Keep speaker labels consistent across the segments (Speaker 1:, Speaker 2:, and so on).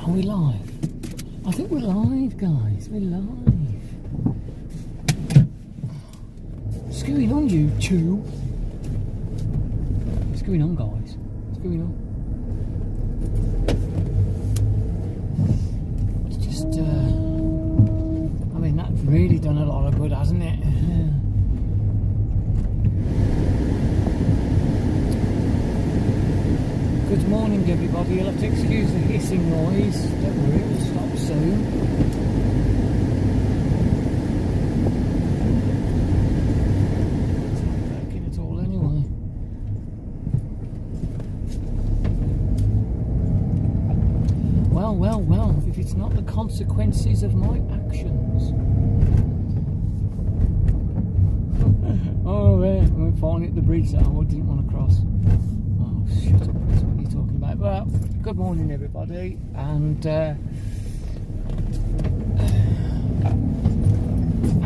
Speaker 1: Are we live? I think we're live, guys. We're live. What's going on, YouTube? What's going on, guys? What's going on? It's just, I mean, that's really done a lot of good, hasn't it? Good morning, everybody. You'll have to excuse the hissing noise. Don't worry, it will stop soon. It's not working at all anyway. Well, if it's not the consequences of my actions. Oh, we're fine at the bridge that I didn't want to cross. Oh, shut up. That's what you're talking about. Well, good morning, everybody. And I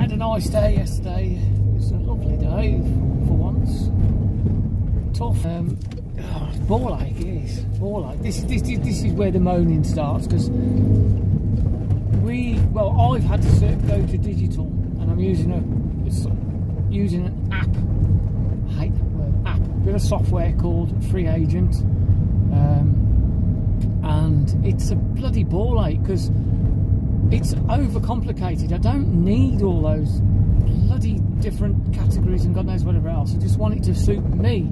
Speaker 1: had a nice day yesterday. It was a lovely day for once. Tough. Ball ache, yes. Ball ache. This is where the moaning starts, because I've had to go to digital, and I'm using an app. I hate that word, app. Bit of software called Free Agent, and it's a bloody ball ache because it's overcomplicated. I don't need all those bloody different categories and God knows whatever else. I just want it to suit me,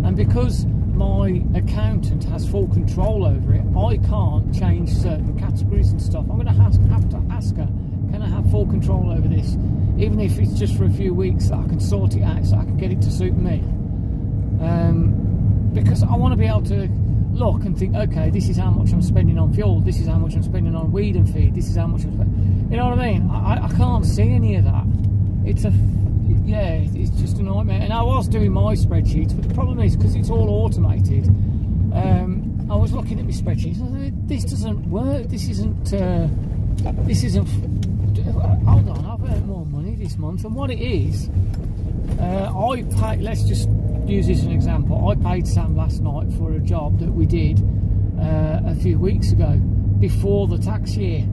Speaker 1: and because my accountant has full control over it, I can't change certain categories and stuff. I'm going to have to ask her, can I have full control over this, even if it's just for a few weeks, that I can sort it out so I can get it to suit me. Because I want to be able to look and think, okay, this is how much I'm spending on fuel, this is how much I'm spending on weed and feed, this is how much I'm spending. You know what I mean? I can't see any of that. It's just a nightmare. And I was doing my spreadsheets, but the problem is, because it's all automated, I was looking at my spreadsheets and I said, this doesn't work, this isn't hold on, I've earned more money this month. And what it is, I paid, let's just use this as an example. I paid Sam last night for a job that we did a few weeks ago, before the tax year.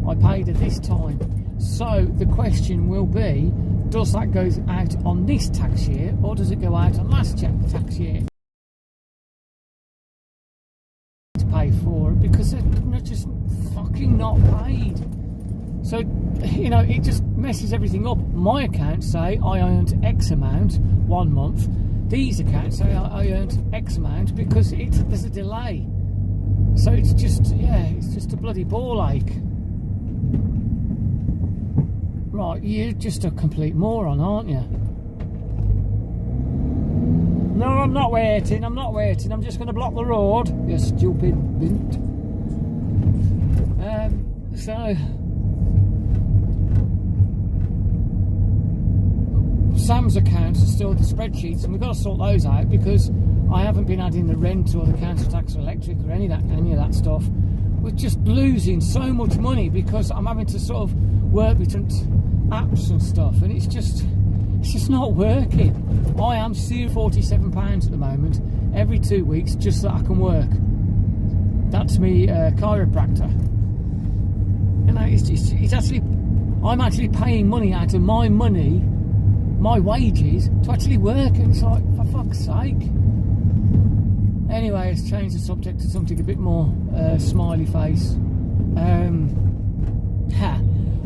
Speaker 1: I paid her this time. So the question will be, does that go out on this tax year, or does it go out on last tax year? To pay for it, because they're just fucking not paid. So, you know, it just messes everything up. My accounts say I earned X amount 1 month. These accounts say I earned X amount, because there's a delay. So it's just a bloody ball ache. Right, you're just a complete moron, aren't you? No, I'm not waiting. I'm just going to block the road, you stupid bint. So Sam's accounts are still the spreadsheets, and we've got to sort those out, because I haven't been adding the rent or the council tax or electric or any of that stuff. We're just losing so much money because I'm having to sort of work with different apps and stuff, and it's just not working. I am serious £47 at the moment every 2 weeks, just so that I can work. That's me chiropractor. You know, I'm actually paying money out of my money, my wages, to actually work, and it's like, for fuck's sake. Anyway, let's change the subject to something a bit more smiley face.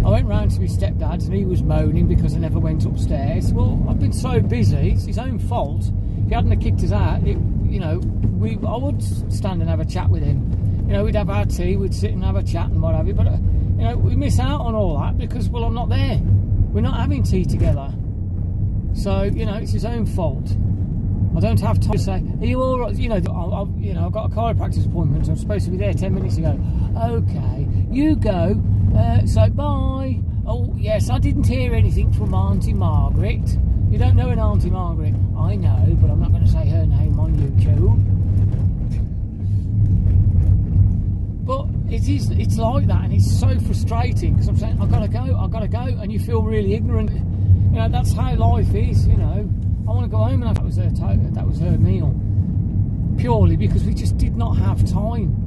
Speaker 1: I went round to my stepdad's and he was moaning because I never went upstairs. Well, I've been so busy, it's his own fault. If he hadn't have kicked us out, I would stand and have a chat with him. You know, we'd have our tea, we'd sit and have a chat and what have you, but you know, we miss out on all that because, well, I'm not there. We're not having tea together. So, you know, it's his own fault. I don't have time to say, are you all right? You know, I've got a chiropractor's appointment. I'm supposed to be there 10 minutes ago. Okay, you go. So bye. Oh yes, I didn't hear anything from Auntie Margaret. You don't know an Auntie Margaret? I know, but I'm not going to say her name on YouTube. But it's like that, and it's so frustrating, because I'm saying I've got to go, and you feel really ignorant. You know, that's how life is. You know, I want to go home, and that was her meal, purely because we just did not have time.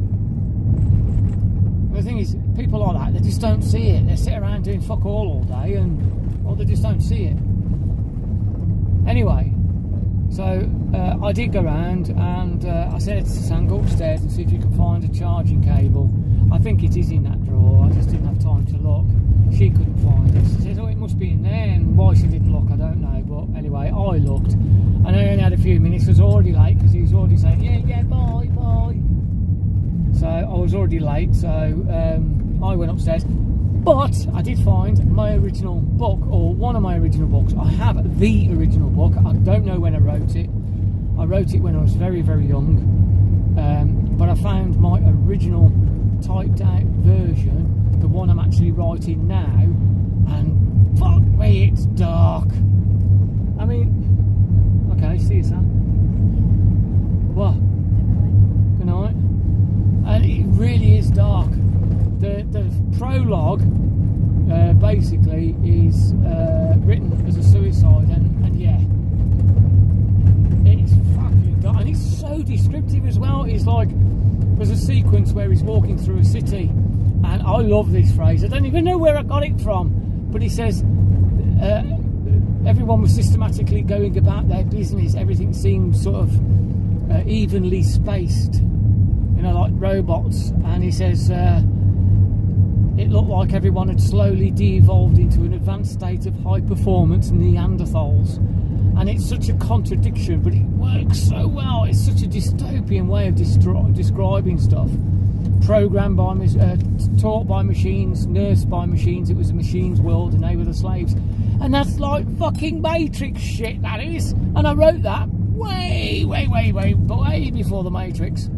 Speaker 1: The thing is, people like that, they just don't see it. They sit around doing fuck all day, and well, they just don't see it. Anyway, so I did go round, and I said to Sam, go upstairs and see if you can find a charging cable. I think it is in that drawer. I just didn't have time to look. She couldn't find it. She says, oh, it must be in there, and why she didn't look, I don't know. But anyway, I looked, and I only had a few minutes. It was already late because he was already saying, yeah, bye. So I was already late, so I went upstairs. But I did find my original book, or one of my original books. I have the original book. I don't know when I wrote it. I wrote it when I was very, very young. But I found my original typed out version, the one I'm actually writing now, and fuck me, it's dark. I mean, okay, see you, Sam. What? Good night. And it really is dark. The prologue basically is written as a suicide, and yeah, it's fucking dark, and it's so descriptive as well. It's like there's a sequence where he's walking through a city, and I love this phrase. I don't even know where I got it from, but he says everyone was systematically going about their business. Everything seemed sort of evenly spaced, you know, like robots. And he says it looked like everyone had slowly de-evolved into an advanced state of high-performance Neanderthals. And it's such a contradiction, but it works so well. It's such a dystopian way of describing stuff. Programmed by, taught by machines, nursed by machines. It was a machine's world, and they were the slaves. And that's like fucking Matrix shit, that is. And I wrote that way before the Matrix.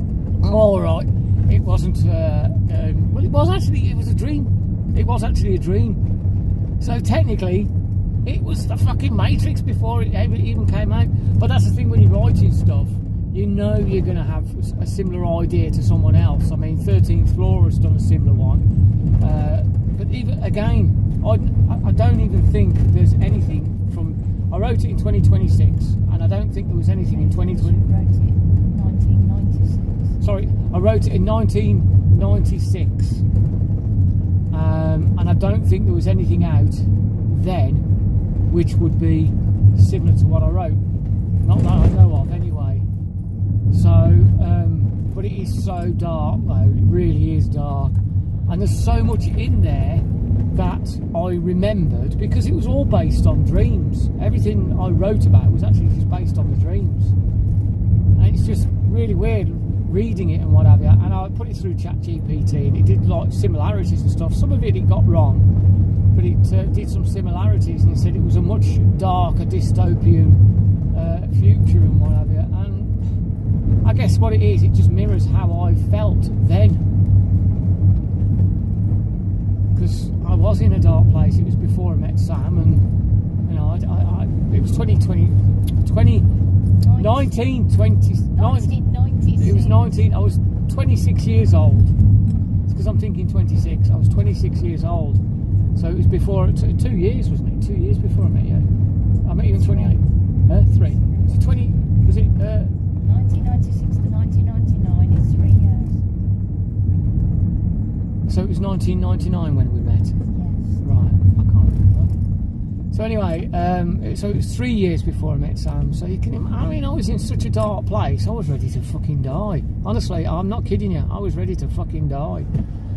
Speaker 1: All right. It wasn't. Well, it was actually. It was a dream. It was actually a dream. So technically, it was the fucking Matrix before it even came out. But that's the thing when you're writing stuff, you know you're going to have a similar idea to someone else. I mean, 13th Floor has done a similar one. But even again, I don't even think there's anything from. I wrote it in 2026, and I don't think there was anything in 2020. Sorry, I wrote it in 1996, and I don't think there was anything out then which would be similar to what I wrote. Not that I know of, anyway. So, but it is so dark, though. It really is dark, and there's so much in there that I remembered because it was all based on dreams. Everything I wrote about was actually just based on the dreams, and it's just really weird reading it and what have you. And I put it through ChatGPT, and it did like similarities and stuff. Some of it got wrong, but it did some similarities, and it said it was a much darker dystopian future and what have you. And I guess what it is, it just mirrors how I felt then, because I was in a dark place. It was before I met Sam, and you know, it was 1996. It was 19. I was 26 years old. It's because I'm thinking 26. I was 26 years old. So it was before 2 years, wasn't it? 2 years before I met you. I met you in 28. 3. So 20. Was it?
Speaker 2: 1996 to 1999 is 3 years.
Speaker 1: So it was 1999 when we met.
Speaker 2: Yes.
Speaker 1: Right. I can't remember. So anyway, so it was 3 years before I met Sam. So you can, I mean, I was in such a dark place. I was ready to fucking die. Honestly, I'm not kidding you. I was ready to fucking die.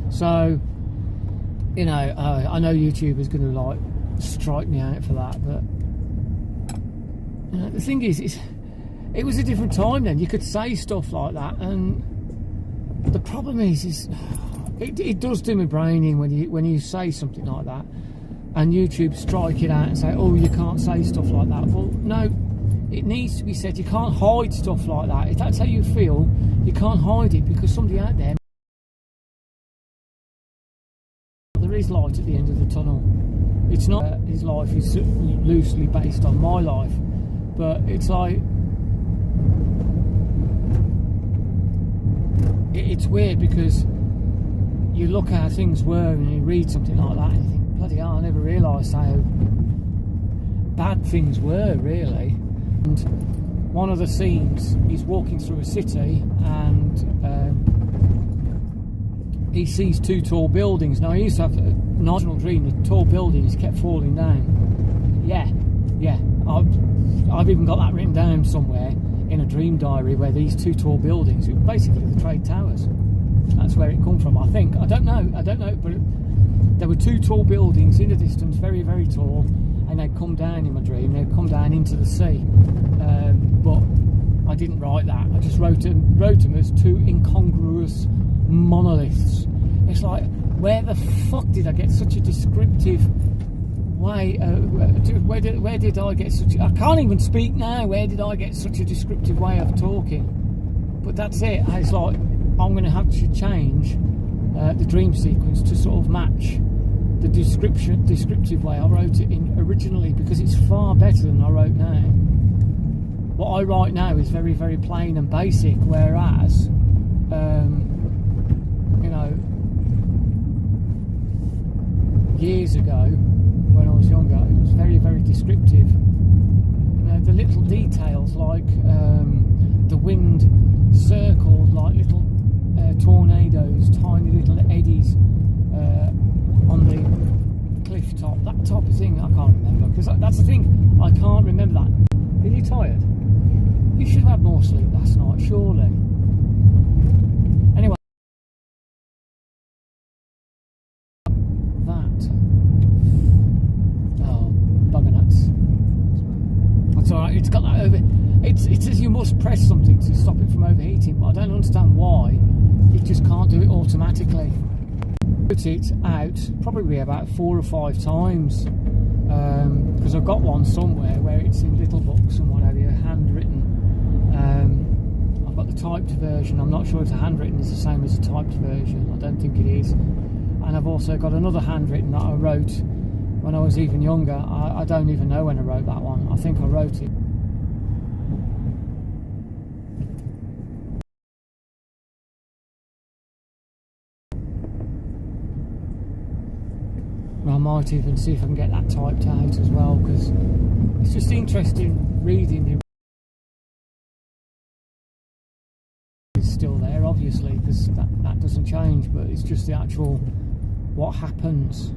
Speaker 1: So, you know, I know YouTube is going to like strike me out for that, but you know, the thing is, it was a different time then. You could say stuff like that, and the problem is it does do my brain in when you say something like that. And YouTube strike it out and say, oh, you can't say stuff like that. Well, no, it needs to be said. You can't hide stuff like that. If that's how you feel, you can't hide it, because somebody out there is light at the end of the tunnel. It's not his life is loosely based on my life, but it's like it's weird because you look at how things were and you read something like that and you think, bloody hell, I never realised how bad things were, really. And one of the scenes, he's walking through a city, and he sees two tall buildings. Now, I used to have an original dream that tall buildings kept falling down. Yeah. I've even got that written down somewhere in a dream diary, where these two tall buildings, basically the trade towers, that's where it come from, I think. I don't know, but there were two tall buildings in the distance, very, very tall, and they'd come down in my dream. They'd come down into the sea. But I didn't write that. I just wrote them as two incongruous monoliths. It's like, where the fuck did I get such a descriptive way? Where did I get such? I can't even speak now. Where did I get such a descriptive way of talking? But that's it. It's like, I'm going to have to change the dream sequence to sort of match the descriptive way I wrote it in originally, because it's far better than I wrote now. What I write now is very, very plain and basic, whereas, you know, years ago, when I was younger, it was very, very descriptive. You know, the little details, like the wind circled like little tornadoes, tiny little eddies on the cliff top, that type of thing. I can't remember, because that's the thing, I can't remember that. Are you tired? You should have had more sleep last night, surely. Anyway, that. Oh, bugger nuts. That's alright, it's got that over. It says you must press something to stop it from overheating, but I don't understand why it just can't do it automatically. Put it out probably about 4 or 5 times, because I've got one somewhere where it's in little books and what have you, handwritten. I've got the typed version. I'm not sure if the handwritten is the same as the typed version. I don't think it is. And I've also got another handwritten that I wrote when I was even younger. I don't even know when I wrote that one. I think I wrote it. I might even see if I can get that typed out as well, because it's just interesting reading the. It's still there, obviously, because that doesn't change, but it's just the actual what happens.